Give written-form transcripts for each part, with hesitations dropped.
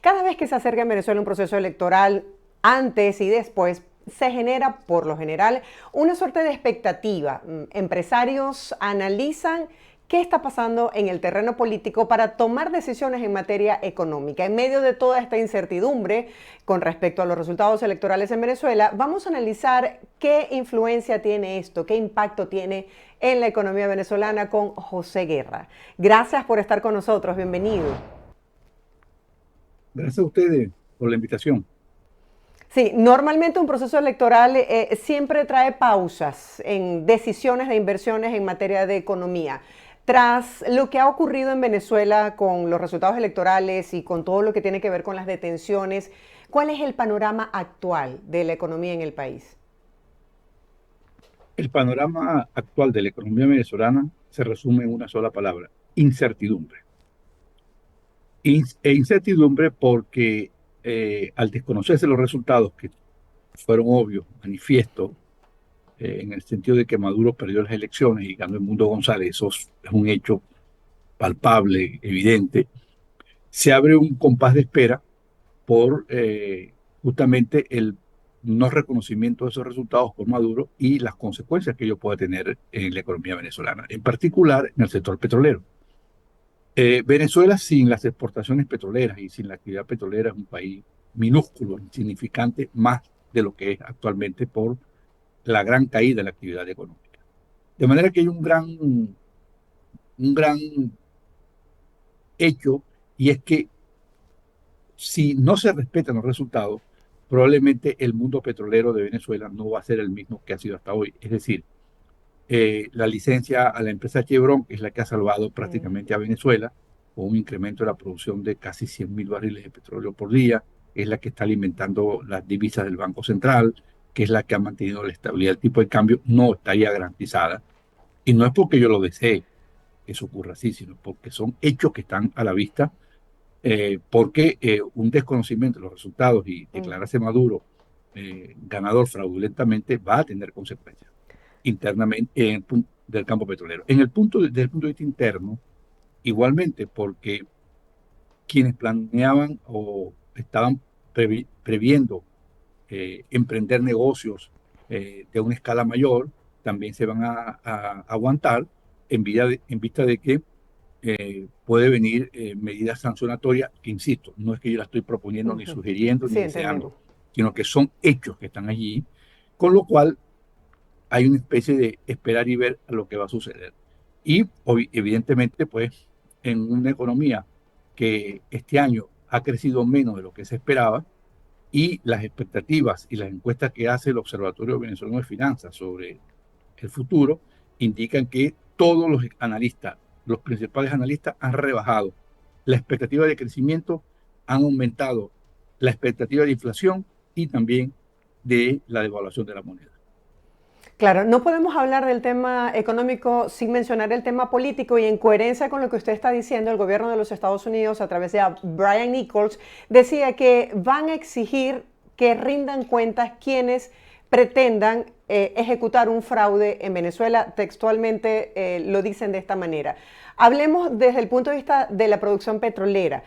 Cada vez que se acerca en Venezuela un proceso electoral, antes y después, se genera, por lo general, una suerte de expectativa. Empresarios analizan qué está pasando en el terreno político para tomar decisiones en materia económica. En medio de toda esta incertidumbre con respecto a los resultados electorales en Venezuela, vamos a analizar qué influencia tiene esto, qué impacto tiene en la economía venezolana con José Guerra. Gracias por estar con nosotros, bienvenido. Gracias a ustedes por la invitación. Sí, normalmente un proceso electoral siempre trae pausas en decisiones de inversiones en materia de economía. Tras lo que ha ocurrido en Venezuela con los resultados electorales y con todo lo que tiene que ver con las detenciones, ¿cuál es el panorama actual de la economía en el país? El panorama actual de la economía venezolana se resume en una sola palabra: incertidumbre. Incertidumbre porque al desconocerse los resultados que fueron obvios, manifiestos, en el sentido de que Maduro perdió las elecciones y ganó el Mundo González, eso es un hecho palpable, evidente, se abre un compás de espera por justamente el no reconocimiento de esos resultados por Maduro y las consecuencias que ello puede tener en la economía venezolana, en particular en el sector petrolero. Venezuela sin las exportaciones petroleras y sin la actividad petrolera es un país minúsculo, insignificante, más de lo que es actualmente por la gran caída de la actividad económica. De manera que hay un gran hecho, y es que si no se respetan los resultados, probablemente el mundo petrolero de Venezuela no va a ser el mismo que ha sido hasta hoy. Es decir, la licencia a la empresa Chevron, que es la que ha salvado prácticamente a Venezuela, con un incremento de la producción de casi 100.000 barriles de petróleo por día, es la que está alimentando las divisas del Banco Central, que es la que ha mantenido la estabilidad del tipo de cambio, no estaría garantizada. Y no es porque yo lo desee que eso ocurra así, sino porque son hechos que están a la vista, porque un desconocimiento de los resultados y declararse Maduro ganador fraudulentamente va a tener consecuencias internamente del campo petrolero. Desde el punto de vista interno, igualmente, porque quienes planeaban o estaban previendo emprender negocios de una escala mayor, también se van a aguantar en vista de que puede venir medidas sancionatorias, que insisto, no es que yo la estoy proponiendo, ni sugiriendo, ni Sí, deseando, entendemos. sino que son hechos que están allí, con lo cual hay una especie de esperar y ver a lo que va a suceder. Y hoy, evidentemente, pues en una economía que este año ha crecido menos de lo que se esperaba, y las expectativas y las encuestas que hace el Observatorio Venezolano de Finanzas sobre el futuro indican que todos los analistas, los principales analistas, han rebajado la expectativa de crecimiento, han aumentado la expectativa de inflación y también de la devaluación de la moneda. Claro, no podemos hablar del tema económico sin mencionar el tema político y en coherencia con lo que usted está diciendo, el gobierno de los Estados Unidos a través de Brian Nichols decía que van a exigir que rindan cuentas quienes pretendan ejecutar un fraude en Venezuela. Textualmente lo dicen de esta manera. Hablemos desde el punto de vista de la producción petrolera.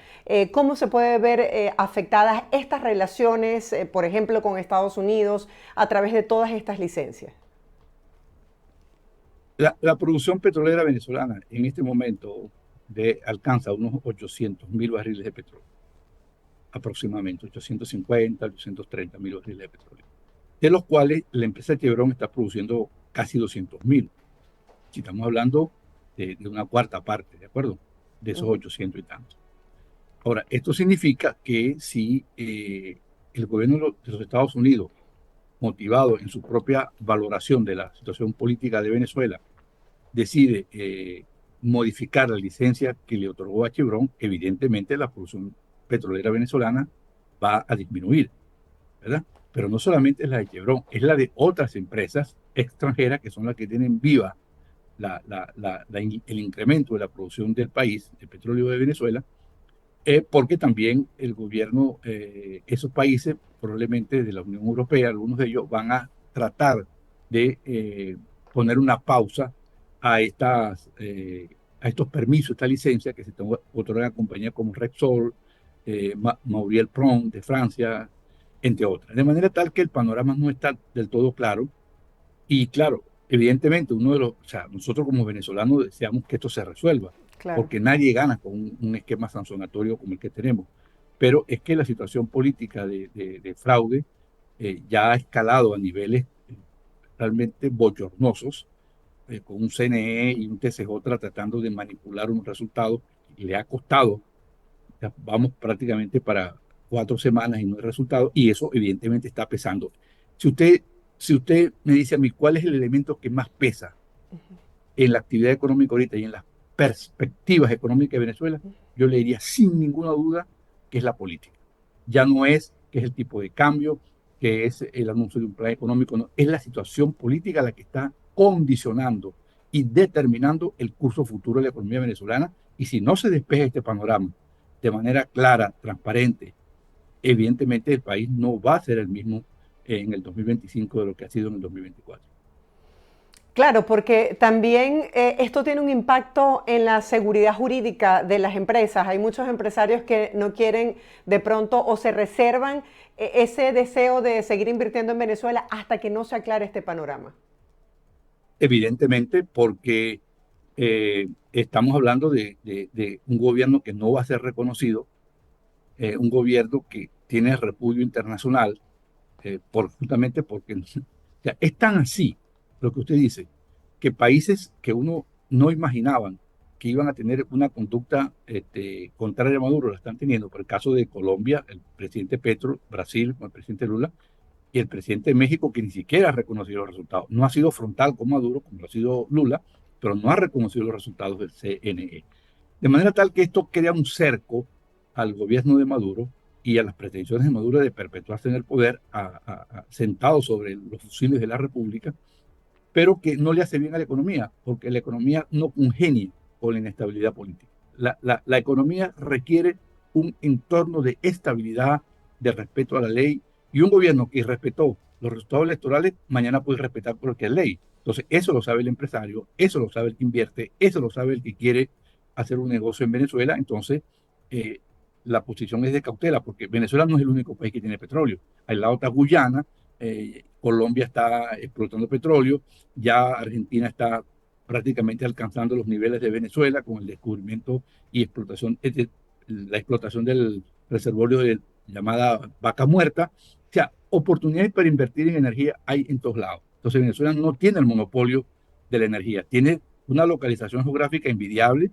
¿Cómo se puede ver afectadas estas relaciones, por ejemplo, con Estados Unidos a través de todas estas licencias? La producción petrolera venezolana en este momento alcanza unos 800.000 barriles de petróleo, aproximadamente 850, 830.000 barriles de petróleo, de los cuales la empresa Chevron está produciendo casi 200.000. Si estamos hablando de una cuarta parte, ¿de acuerdo? De esos 800 y tantos. Ahora, esto significa que si el gobierno de los Estados Unidos, motivado en su propia valoración de la situación política de Venezuela, decide modificar la licencia que le otorgó a Chevron, evidentemente la producción petrolera venezolana va a disminuir, ¿verdad? Pero no solamente es la de Chevron, es la de otras empresas extranjeras que son las que tienen viva el incremento de la producción del país, del petróleo de Venezuela, porque también el gobierno, esos países, probablemente de la Unión Europea, algunos de ellos van a tratar de poner una pausa a estos permisos, esta licencia que se otorgan a compañías como Repsol, Mauriel Pron de Francia, entre otras. De manera tal que el panorama no está del todo claro. Y claro, evidentemente, o sea, nosotros como venezolanos deseamos que esto se resuelva, Claro. porque nadie gana con un esquema sancionatorio como el que tenemos. Pero es que la situación política de fraude ya ha escalado a niveles realmente bochornosos, con un CNE y un TCJ tratando de manipular unos resultados y le ha costado, ya vamos prácticamente para 4 semanas y no hay resultado, y eso evidentemente está pesando. Si usted, si usted me dice a mí cuál es el elemento que más pesa en la actividad económica ahorita y en las perspectivas económicas de Venezuela, yo le diría sin ninguna duda que es la política. Ya no es que es el tipo de cambio, que es el anuncio de un plan económico, no, es la situación política la que está condicionando y determinando el curso futuro de la economía venezolana. Y si no se despeja este panorama de manera clara, transparente, evidentemente el país no va a ser el mismo en el 2025 de lo que ha sido en el 2024. Claro, porque también esto tiene un impacto en la seguridad jurídica de las empresas. Hay muchos empresarios que no quieren de pronto o se reservan ese deseo de seguir invirtiendo en Venezuela hasta que no se aclare este panorama. Evidentemente, porque estamos hablando de un gobierno que no va a ser reconocido, un gobierno que tiene repudio internacional, justamente porque o sea, es tan así lo que usted dice, que países que uno no imaginaban que iban a tener una conducta contraria a Maduro la están teniendo. Por el caso de Colombia, el presidente Petro, Brasil, con el presidente Lula, y el presidente de México, que ni siquiera ha reconocido los resultados. No ha sido frontal con Maduro, como lo ha sido Lula, pero no ha reconocido los resultados del CNE. De manera tal que esto crea un cerco al gobierno de Maduro y a las pretensiones de Maduro de perpetuarse en el poder sentado sobre los fusiles de la República, pero que no le hace bien a la economía, porque la economía no congenia con la inestabilidad política. La economía requiere un entorno de estabilidad, de respeto a la ley, y un gobierno que respetó los resultados electorales, mañana puede respetar cualquier ley. Entonces, eso lo sabe el empresario, eso lo sabe el que invierte, eso lo sabe el que quiere hacer un negocio en Venezuela. Entonces, eh, la posición es de cautela, porque Venezuela no es el único país que tiene petróleo. Al lado está Guyana, Colombia está explotando petróleo, ya Argentina está prácticamente alcanzando los niveles de Venezuela con el descubrimiento y explotación, la explotación del reservorio de llamada Vaca Muerta. O sea, oportunidades para invertir en energía hay en todos lados. Entonces Venezuela no tiene el monopolio de la energía, tiene una localización geográfica envidiable,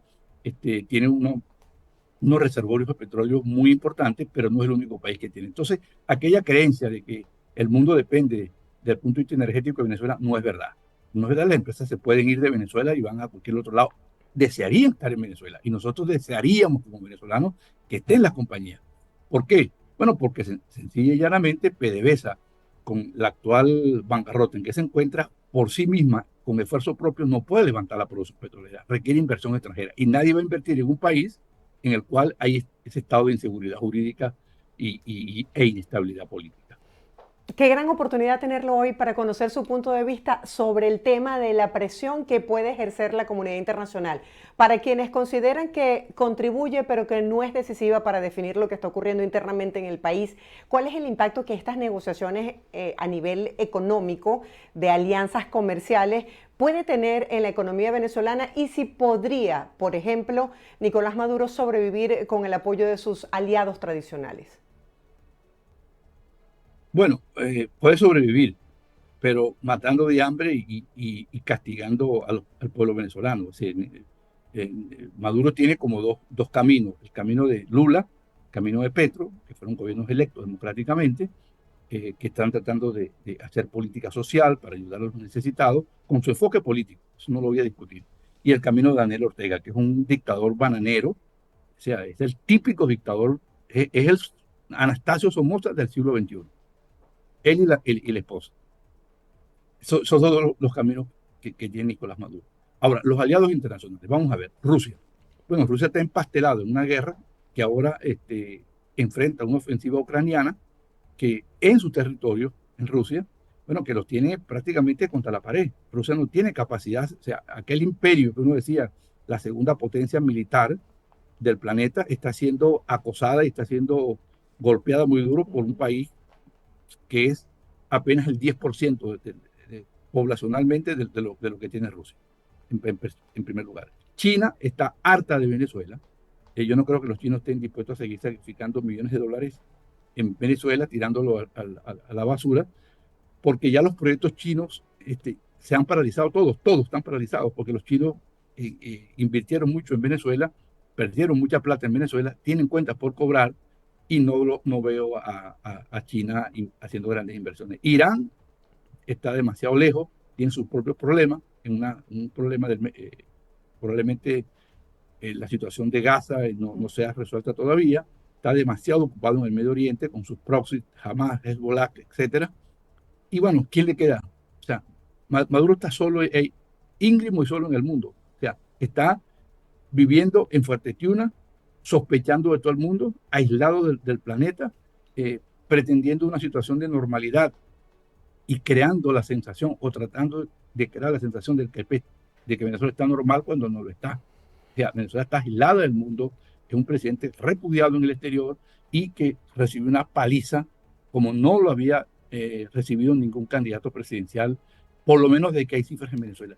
tiene unos reservorios de petróleo muy importantes, pero no es el único país que tiene. Entonces, aquella creencia de que el mundo depende del punto de vista energético de Venezuela no es verdad. No es verdad, las empresas se pueden ir de Venezuela y van a cualquier otro lado. Desearían estar en Venezuela y nosotros desearíamos como venezolanos que estén las compañías. ¿Por qué? Bueno, porque sencilla y llanamente PDVSA, con la actual bancarrota en que se encuentra, por sí misma, con esfuerzo propio, no puede levantar la producción petrolera, requiere inversión extranjera y nadie va a invertir en un país en el cual hay ese estado de inseguridad jurídica e inestabilidad política. Qué gran oportunidad tenerlo hoy para conocer su punto de vista sobre el tema de la presión que puede ejercer la comunidad internacional. Para quienes consideran que contribuye pero que no es decisiva para definir lo que está ocurriendo internamente en el país, ¿cuál es el impacto que estas negociaciones a nivel económico de alianzas comerciales puede tener en la economía venezolana y si podría, por ejemplo, Nicolás Maduro sobrevivir con el apoyo de sus aliados tradicionales? Bueno, puede sobrevivir, pero matando de hambre y castigando al pueblo venezolano. O sea, Maduro tiene como dos caminos, el camino de Lula, el camino de Petro, que fueron gobiernos electos democráticamente, que están tratando de hacer política social para ayudar a los necesitados, con su enfoque político, eso no lo voy a discutir. Y el camino de Daniel Ortega, que es un dictador bananero, o sea, es el típico dictador, es el Anastasio Somoza del siglo XXI, él y la esposa. Son todos los caminos que tiene Nicolás Maduro. Ahora, los aliados internacionales, vamos a ver, Rusia. Bueno, Rusia está empastelado en una guerra que ahora enfrenta una ofensiva ucraniana que en su territorio, en Rusia, bueno, que los tiene prácticamente contra la pared. Rusia no tiene capacidad, o sea, aquel imperio que uno decía, la segunda potencia militar, del planeta está siendo acosada y está siendo golpeada muy duro por un país que es apenas el 10% poblacionalmente de lo que tiene Rusia, en primer lugar. China está harta de Venezuela. Yo no creo que los chinos estén dispuestos a seguir sacrificando millones de dólares en Venezuela, tirándolo a la basura, porque ya los proyectos chinos se han paralizado todos están paralizados, porque los chinos invirtieron mucho en Venezuela, perdieron mucha plata en Venezuela, tienen cuentas por cobrar y no veo a China haciendo grandes inversiones. Irán está demasiado lejos, tiene sus propios problemas, un problema probablemente la situación de Gaza no se ha resuelta todavía, está demasiado ocupado en el Medio Oriente con sus proxies, Hamas, Hezbollah, etcétera. Y bueno, ¿quién le queda? O sea, Maduro está solo, íngrimo y solo en el mundo. O sea, está viviendo en Fuerte Tiuna, sospechando de todo el mundo, aislado del planeta, pretendiendo una situación de normalidad y creando la sensación o tratando de crear la sensación de que Venezuela está normal cuando no lo está. O sea, Venezuela está aislada del mundo, es un presidente repudiado en el exterior y que recibió una paliza como no lo había recibido ningún candidato presidencial, por lo menos de que hay cifras en Venezuela.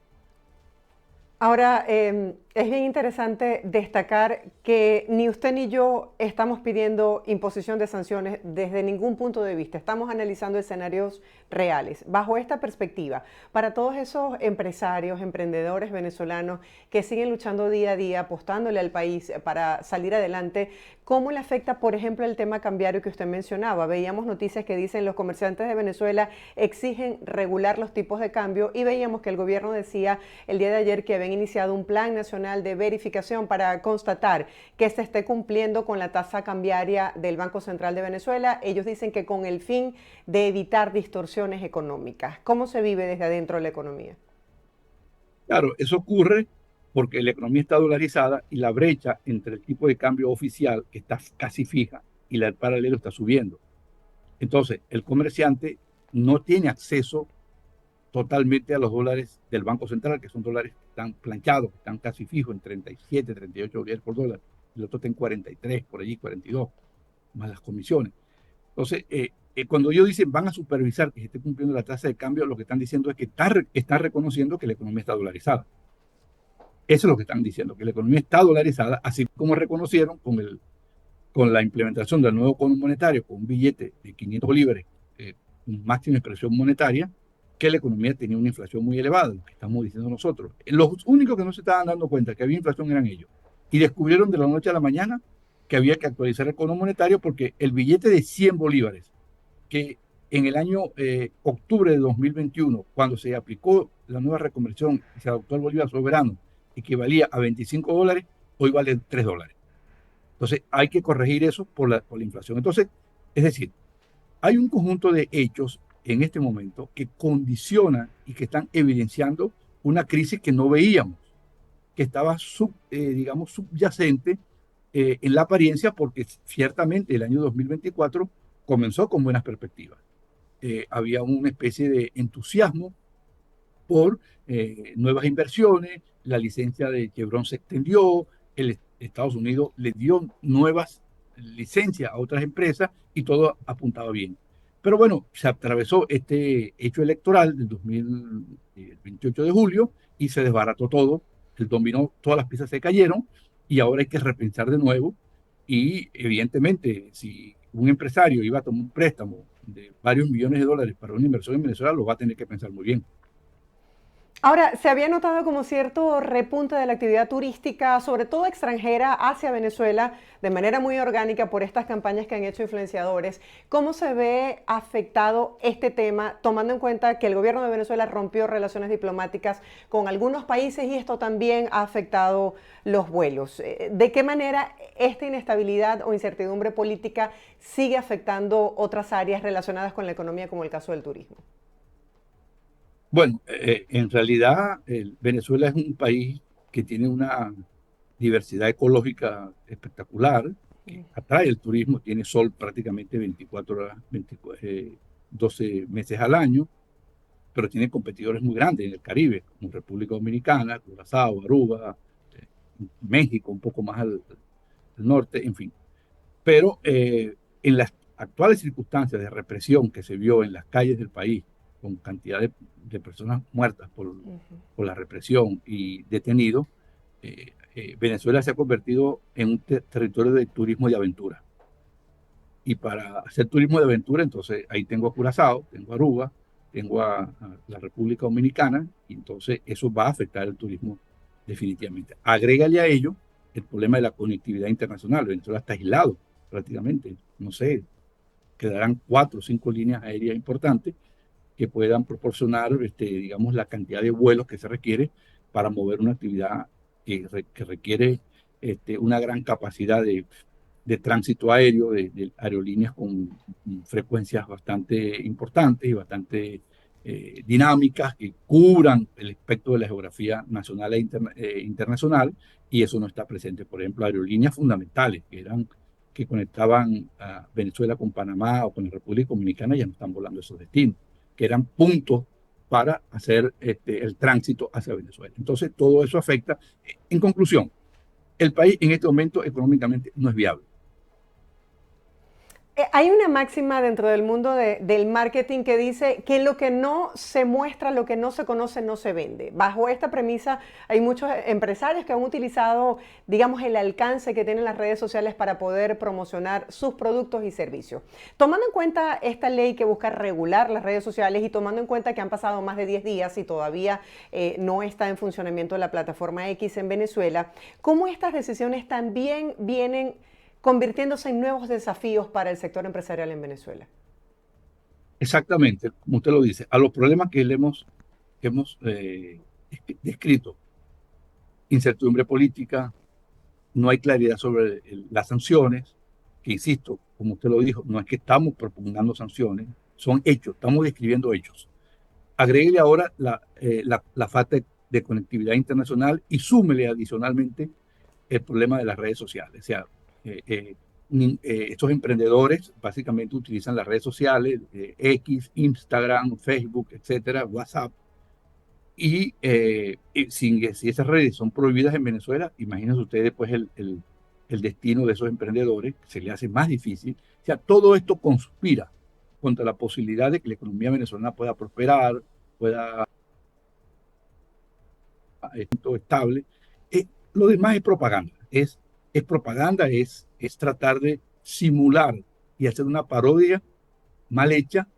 Ahora, es bien interesante destacar que ni usted ni yo estamos pidiendo imposición de sanciones desde ningún punto de vista. Estamos analizando escenarios reales. Bajo esta perspectiva, para todos esos empresarios, emprendedores venezolanos que siguen luchando día a día, apostándole al país para salir adelante, ¿cómo le afecta, por ejemplo, el tema cambiario que usted mencionaba? Veíamos noticias que dicen los comerciantes de Venezuela exigen regular los tipos de cambio y veíamos que el gobierno decía el día de ayer que habían iniciado un plan nacional de verificación para constatar que se esté cumpliendo con la tasa cambiaria del Banco Central de Venezuela. Ellos dicen que con el fin de evitar distorsiones económicas. ¿Cómo se vive desde adentro de la economía? Claro, eso ocurre porque la economía está dolarizada y la brecha entre el tipo de cambio oficial, que está casi fija, y la del paralelo está subiendo. Entonces, el comerciante no tiene acceso totalmente a los dólares del Banco Central, que son dólares que están planchados, que están casi fijos en 37, 38 dólares por dólar. El otro está en 43, por allí 42, más las comisiones. Entonces, cuando ellos dicen van a supervisar que se esté cumpliendo la tasa de cambio, lo que están diciendo es que están reconociendo que la economía está dolarizada. Eso es lo que están diciendo, que la economía está dolarizada, así como reconocieron con la implementación del nuevo Fondo Monetario, con un billete de 500 bolívares, un máxima expresión monetaria, que la economía tenía una inflación muy elevada, lo que estamos diciendo nosotros. Los únicos que no se estaban dando cuenta que había inflación eran ellos. Y descubrieron de la noche a la mañana que había que actualizar el Fondo Monetario porque el billete de 100 bolívares, que en el año octubre de 2021, cuando se aplicó la nueva reconversión y se adoptó el bolívar soberano, equivalía a 25 dólares, hoy vale 3 dólares. Entonces, hay que corregir eso por la inflación. Entonces, es decir, hay un conjunto de hechos en este momento que condicionan y que están evidenciando una crisis que no veíamos, que estaba, digamos, subyacente en la apariencia, porque ciertamente el año 2024 comenzó con buenas perspectivas. Había una especie de entusiasmo por nuevas inversiones, la licencia de Chevron se extendió, Estados Unidos le dio nuevas licencias a otras empresas y todo apuntaba bien. Pero bueno, se atravesó este hecho electoral del 2028 de julio y se desbarató todo, el dominó, todas las piezas se cayeron y ahora hay que repensar de nuevo y evidentemente si un empresario iba a tomar un préstamo de varios millones de dólares para una inversión en Venezuela, lo va a tener que pensar muy bien. Ahora, se había notado como cierto repunte de la actividad turística, sobre todo extranjera, hacia Venezuela, de manera muy orgánica por estas campañas que han hecho influenciadores. ¿Cómo se ve afectado este tema, tomando en cuenta que el gobierno de Venezuela rompió relaciones diplomáticas con algunos países y esto también ha afectado los vuelos? ¿De qué manera esta inestabilidad o incertidumbre política sigue afectando otras áreas relacionadas con la economía, como el caso del turismo? Bueno, en realidad Venezuela es un país que tiene una diversidad ecológica espectacular, que atrae el turismo, tiene sol prácticamente 24 horas, 12 meses al año, pero tiene competidores muy grandes en el Caribe, como República Dominicana, Curazao, Aruba, México, un poco más el norte, en fin. Pero en las actuales circunstancias de represión que se vio en las calles del país, con cantidad de personas muertas por la represión y detenidos, Venezuela se ha convertido en un territorio de turismo de aventura. Y para hacer turismo de aventura, entonces ahí tengo a Curazao, tengo a Aruba, tengo a la República Dominicana, y entonces eso va a afectar el turismo definitivamente. Agrégale a ello el problema de la conectividad internacional. Venezuela está aislado prácticamente, no sé, quedarán 4 o 5 líneas aéreas importantes que puedan proporcionar, digamos, la cantidad de vuelos que se requiere para mover una actividad que requiere una gran capacidad de tránsito aéreo, de aerolíneas con frecuencias bastante importantes y bastante dinámicas que cubran el espectro de la geografía nacional e internacional, y eso no está presente. Por ejemplo, aerolíneas fundamentales que conectaban a Venezuela con Panamá o con la República Dominicana ya no están volando esos destinos, que eran puntos para hacer el tránsito hacia Venezuela. Entonces, todo eso afecta. En conclusión, el país en este momento económicamente no es viable. Hay una máxima dentro del mundo del marketing que dice que lo que no se muestra, lo que no se conoce, no se vende. Bajo esta premisa hay muchos empresarios que han utilizado, digamos, el alcance que tienen las redes sociales para poder promocionar sus productos y servicios. Tomando en cuenta esta ley que busca regular las redes sociales y tomando en cuenta que han pasado más de 10 días y todavía no está en funcionamiento la plataforma X en Venezuela, ¿cómo estas decisiones también vienen convirtiéndose en nuevos desafíos para el sector empresarial en Venezuela? Exactamente, como usted lo dice, a los problemas que hemos descrito: incertidumbre política, no hay claridad sobre las sanciones, que insisto, como usted lo dijo, no es que estamos propugnando sanciones, son hechos, estamos describiendo hechos. Agréguele ahora la falta de conectividad internacional y súmele adicionalmente el problema de las redes sociales. O sea, estos emprendedores básicamente utilizan las redes sociales, X, Instagram, Facebook, etcétera, WhatsApp, si esas redes son prohibidas en Venezuela, imagínense ustedes después el destino de esos emprendedores, se le hace más difícil. O sea, todo esto conspira contra la posibilidad de que la economía venezolana pueda prosperar, pueda estar estable. Lo demás es propaganda, es propaganda, es tratar de simular y hacer una parodia mal hecha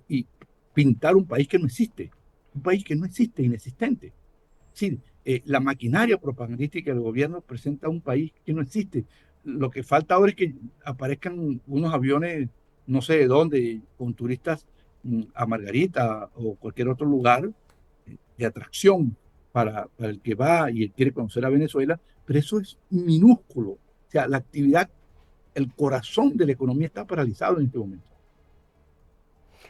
y pintar un país que no existe, inexistente. Sí, la maquinaria propagandística del gobierno presenta un país que no existe. Lo que falta ahora es que aparezcan unos aviones, no sé de dónde, con turistas a Margarita o cualquier otro lugar de atracción para el que va y quiere conocer a Venezuela, pero eso es minúsculo. O sea, la actividad, el corazón de la economía está paralizado en este momento.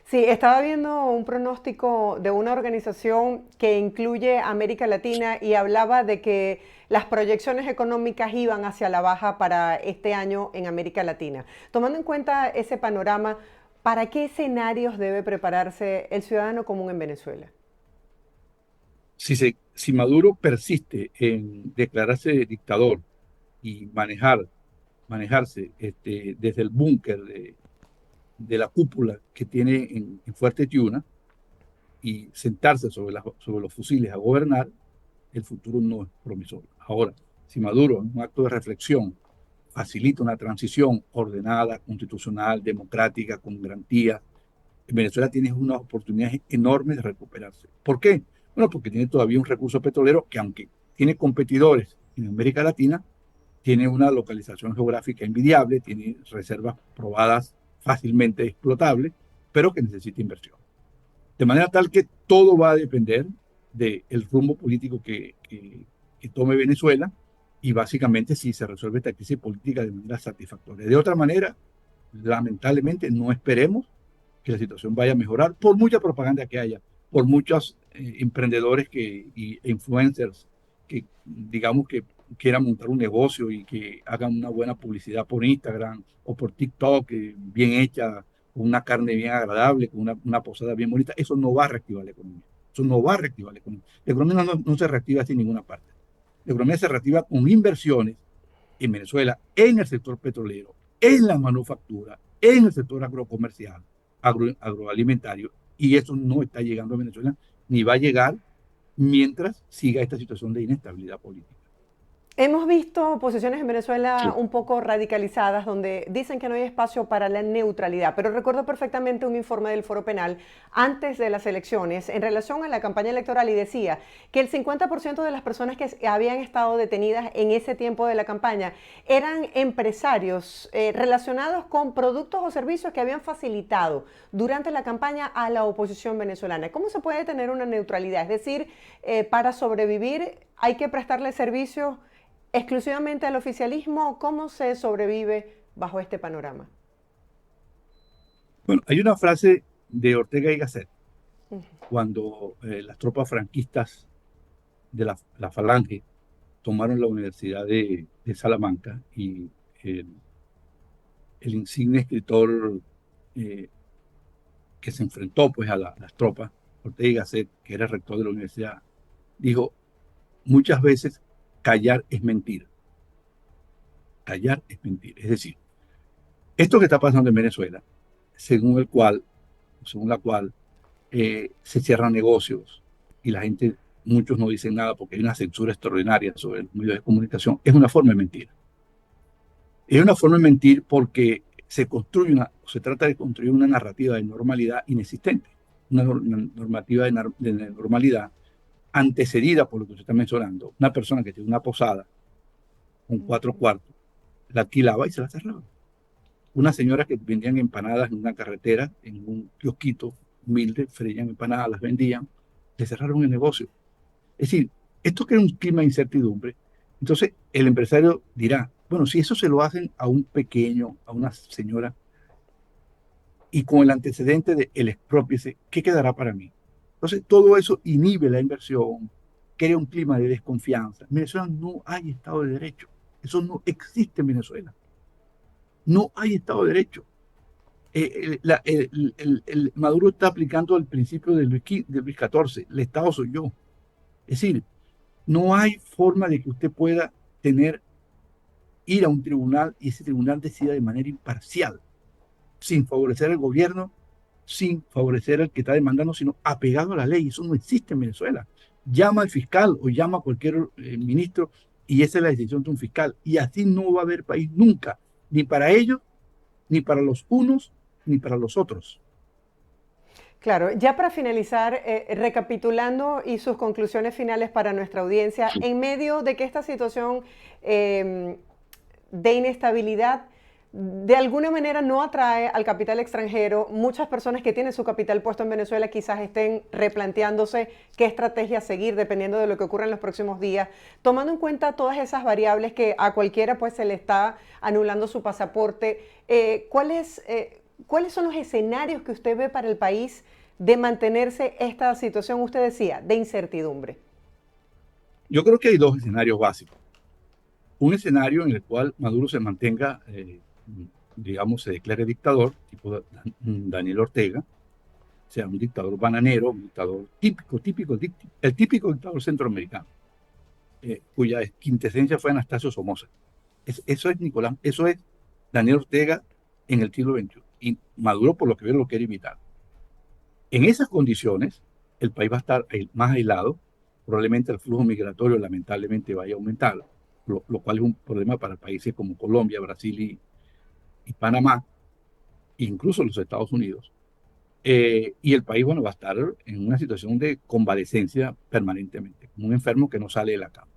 Sí, estaba viendo un pronóstico de una organización que incluye América Latina y hablaba de que las proyecciones económicas iban hacia la baja para este año en América Latina. Tomando en cuenta ese panorama, ¿para qué escenarios debe prepararse el ciudadano común en Venezuela? Si Maduro persiste en declararse dictador y manejarse desde el búnker de la cúpula que tiene en Fuerte Tiuna y sentarse sobre los fusiles a gobernar, el futuro no es promisorio. Ahora, si Maduro, en un acto de reflexión, facilita una transición ordenada, constitucional, democrática, con garantías, Venezuela tiene unas oportunidades enormes de recuperarse. ¿Por qué? Bueno, porque tiene todavía un recurso petrolero que, aunque tiene competidores en América Latina, tiene una localización geográfica envidiable, tiene reservas probadas fácilmente explotables, pero que necesita inversión. De manera tal que todo va a depender del rumbo político que tome Venezuela y básicamente si se resuelve esta crisis política de manera satisfactoria. De otra manera, lamentablemente, no esperemos que la situación vaya a mejorar por mucha propaganda que haya, por muchos emprendedores e influencers que, digamos, que quieran montar un negocio y que hagan una buena publicidad por Instagram o por TikTok, bien hecha, con una carne bien agradable, con una posada bien bonita. Eso no va a reactivar la economía. Eso no va a reactivar la economía. La economía no se reactiva así en ninguna parte. La economía se reactiva con inversiones en Venezuela, en el sector petrolero, en la manufactura, en el sector agrocomercial, agroalimentario, y eso no está llegando a Venezuela, ni va a llegar mientras siga esta situación de inestabilidad política. Hemos visto posiciones en Sí. Venezuela un poco radicalizadas donde dicen que no hay espacio para la neutralidad, pero recuerdo perfectamente un informe del Foro Penal antes de las elecciones en relación a la campaña electoral y decía que el 50% de las personas que habían estado detenidas en ese tiempo de la campaña eran empresarios relacionados con productos o servicios que habían facilitado durante la campaña a la oposición venezolana. ¿Cómo se puede tener una neutralidad? Es decir, para sobrevivir hay que prestarle servicios exclusivamente al oficialismo. ¿Cómo se sobrevive bajo este panorama? Bueno, hay una frase de Ortega y Gasset cuando las tropas franquistas de la Falange tomaron la Universidad de Salamanca y el, el insigne escritor eh, que se enfrentó pues a las tropas, Ortega y Gasset, que era rector de la universidad, dijo, muchas veces callar es mentir, callar es mentir. Es decir, esto que está pasando en Venezuela, según el cual, según la cual se cierran negocios y la gente, muchos no dicen nada porque hay una censura extraordinaria sobre los medios de comunicación, es una forma de mentir. Es una forma de mentir porque se trata de construir una narrativa de normalidad inexistente, una normativa de normalidad antecedida por lo que usted está mencionando. Una persona que tiene una posada con 4 cuartos, la alquilaba y se la cerraba. Unas señoras que vendían empanadas en una carretera, en un kiosquito humilde, freían empanadas, las vendían, le cerraron el negocio. Es decir, esto crea un clima de incertidumbre. Entonces, el empresario dirá, bueno, si eso se lo hacen a un pequeño, a una señora, y con el antecedente de el expropiese, ¿qué quedará para mí? Entonces, todo eso inhibe la inversión, crea un clima de desconfianza. En Venezuela no hay Estado de Derecho. Eso no existe en Venezuela. No hay Estado de Derecho. Maduro está aplicando el principio de Luis XIV. El Estado soy yo. Es decir, no hay forma de que usted pueda ir a un tribunal y ese tribunal decida de manera imparcial, sin favorecer al gobierno, sin favorecer al que está demandando, sino apegado a la ley. Eso no existe en Venezuela. Llama al fiscal o llama a cualquier ministro y esa es la decisión de un fiscal. Y así no va a haber país nunca, ni para ellos, ni para los unos, ni para los otros. Claro, ya para finalizar, recapitulando y sus conclusiones finales para nuestra audiencia, en medio de que esta situación eh, de inestabilidad de alguna manera no atrae al capital extranjero, muchas personas que tienen su capital puesto en Venezuela quizás estén replanteándose qué estrategia seguir dependiendo de lo que ocurra en los próximos días, tomando en cuenta todas esas variables que a cualquiera pues se le está anulando su pasaporte. ¿Cuáles son los escenarios que usted ve para el país de mantenerse esta situación, usted decía, de incertidumbre? Yo creo que hay dos escenarios básicos. Un escenario en el cual Maduro se mantenga, digamos, se declare dictador, tipo Daniel Ortega, sea un dictador bananero, un dictador el típico dictador centroamericano, cuya quintesencia fue Anastasio Somoza. Eso es Nicolás, eso es Daniel Ortega en el siglo XXI. Y Maduro, por lo que veo, lo quiere imitar. En esas condiciones, el país va a estar más aislado, probablemente el flujo migratorio lamentablemente vaya a aumentar, lo cual es un problema para países como Colombia, Brasil y Panamá, incluso los Estados Unidos. Y el país, bueno, va a estar en una situación de convalecencia permanentemente, como un enfermo que no sale de la cama.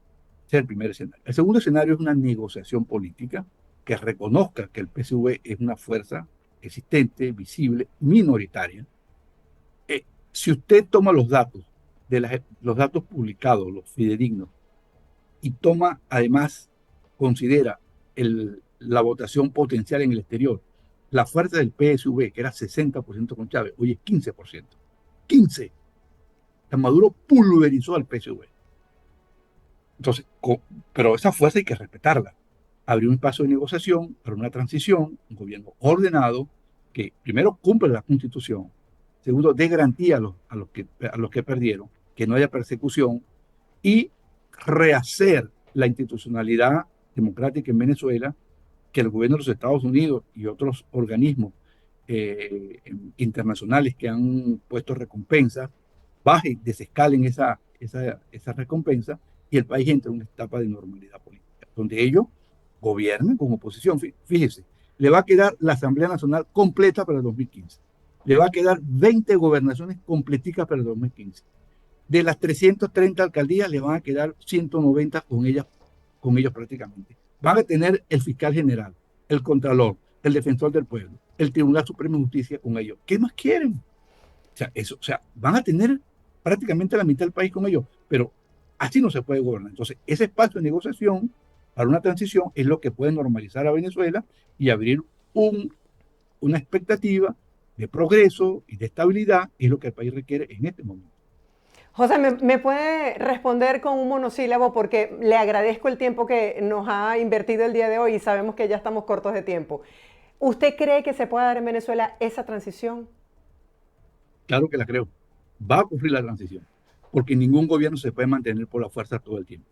Ese es el primer escenario. El segundo escenario es una negociación política que reconozca que el PSV es una fuerza existente, visible, minoritaria. Si usted toma los datos, los datos publicados, los fidedignos, y toma, además, considera la votación potencial en el exterior, la fuerza del PSV, que era 60% con Chávez, hoy es 15%. 15%. Maduro pulverizó al PSV. Entonces, pero esa fuerza hay que respetarla. Abrió un espacio de negociación para una transición, un gobierno ordenado, que primero cumple la Constitución, segundo, dé garantía a los que perdieron, que no haya persecución, y rehacer la institucionalidad democrática en Venezuela, que el gobierno de los Estados Unidos y otros organismos internacionales que han puesto recompensas, bajen, desescalen esa recompensa y el país entra en una etapa de normalidad política, donde ellos gobiernan como oposición. Fíjese, le va a quedar la Asamblea Nacional completa para el 2015. Le va a quedar 20 gobernaciones completicas para el 2015. De las 330 alcaldías le van a quedar 190 con ellos prácticamente. Van a tener el fiscal general, el contralor, el defensor del pueblo, el Tribunal Supremo de Justicia con ellos. ¿Qué más quieren? O sea, van a tener prácticamente la mitad del país con ellos, pero así no se puede gobernar. Entonces, ese espacio de negociación para una transición es lo que puede normalizar a Venezuela y abrir una expectativa de progreso y de estabilidad, es lo que el país requiere en este momento. José, ¿me puede responder con un monosílabo? Porque le agradezco el tiempo que nos ha invertido el día de hoy y sabemos que ya estamos cortos de tiempo. ¿Usted cree que se puede dar en Venezuela esa transición? Claro que la creo. Va a ocurrir la transición, porque ningún gobierno se puede mantener por la fuerza todo el tiempo.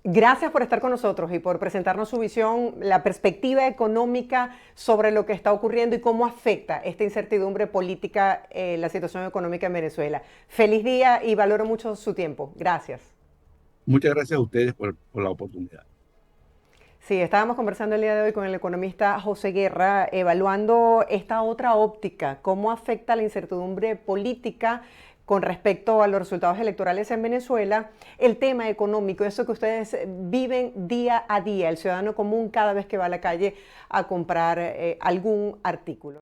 Gracias por estar con nosotros y por presentarnos su visión, la perspectiva económica sobre lo que está ocurriendo y cómo afecta esta incertidumbre política, la situación económica en Venezuela. Feliz día y valoro mucho su tiempo. Gracias. Muchas gracias a ustedes por la oportunidad. Sí, estábamos conversando el día de hoy con el economista José Guerra, evaluando esta otra óptica, cómo afecta la incertidumbre política con respecto a los resultados electorales en Venezuela, el tema económico, eso que ustedes viven día a día, el ciudadano común cada vez que va a la calle a comprar algún artículo.